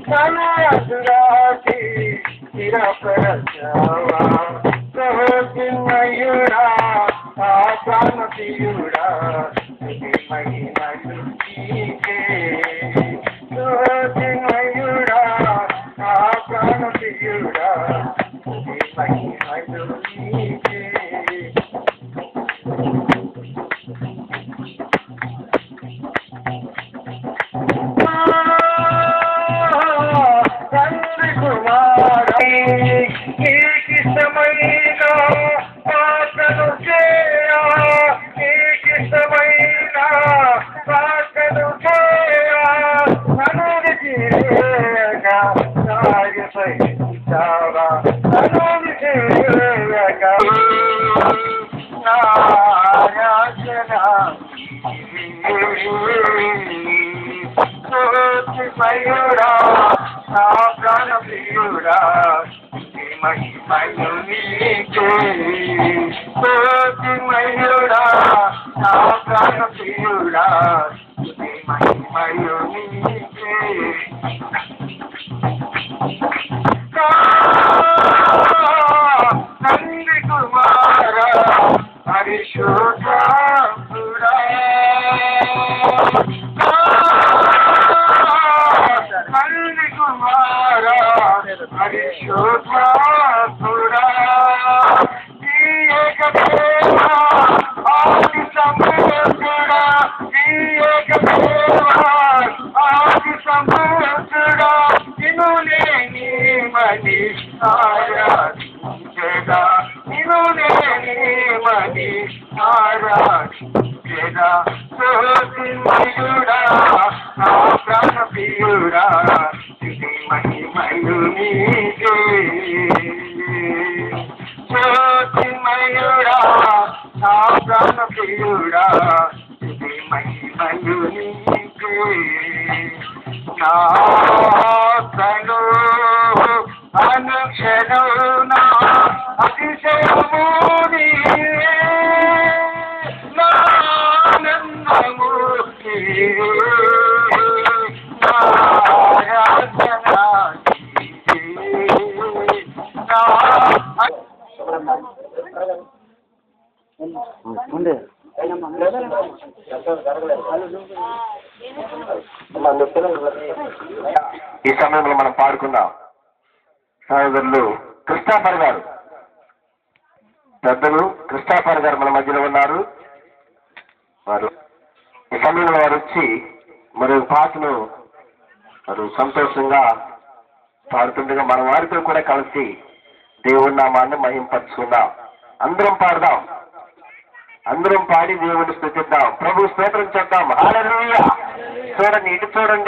కనరాసి స్థిరపరచావా సహోసిమయుడా ఆ ప్రాణప్రియుడా మహిమలు నీకే సహోసిమయుడా ఆ ప్రాణప్రియుడా మహిమలు నీకే తండ్రి కుమారా నీకిష్టమైన ప్రార్థన చేయా నీకిష్టమైన ప్రార్థన చేయా అనుది చేయగా సాగిపై చావా అనుది చేయగా నారాజన మయూరా నా ప్రాణప్రియుడా మహిమలు నీకే మయూరా నా ప్రాణప్రియుడా మహిమలు నీకే తండ్రి కుమారా పరిశుద్ధుడా తండ్రి కుమారా పరిశుద్ధుడా ఈ ఏక దేవ ఆది సంపూర్ణుడా ఈ ఏక దేవ ఆది సంపూర్ణుడా నిన్ను లేని మది ఆరాధించెదా నిన్ను లేని మది ఆరాధించెదా సోసిమయుడా నా ప్రాణప్రియుడా ఇది మహిమలు నీకే సోసిమయుడా నా ప్రాణప్రియుడా ఇది మహిమలు నీకే నా తను అనుక్షణం నా అతిశయము నీవే నా ఆనందము నీవే నా ఆరాధన నీవే నా ఈ సమయంలో మనం పాడుకుందాం. సహోదరులు కృష్ణాపర్ గారు, పెద్దలు కృష్ణాపర్ గారు మన మధ్యలో ఉన్నారు. వారు ఈ సమయంలో వారు వచ్చి మరో పాటను వారు సంతోషంగా పాడుతుండగా మన వారితో కూడా కలిసి దేవుడి నామాన్ని మహింపరుచుకుందాం. అందరం పాడదాం, అందరం పాడి దేవుడిని స్తుతిద్దాం, ప్రభు స్తోత్రం చేద్దాం. హల్లెలూయా. చూడండి, ఇటు చూడండి.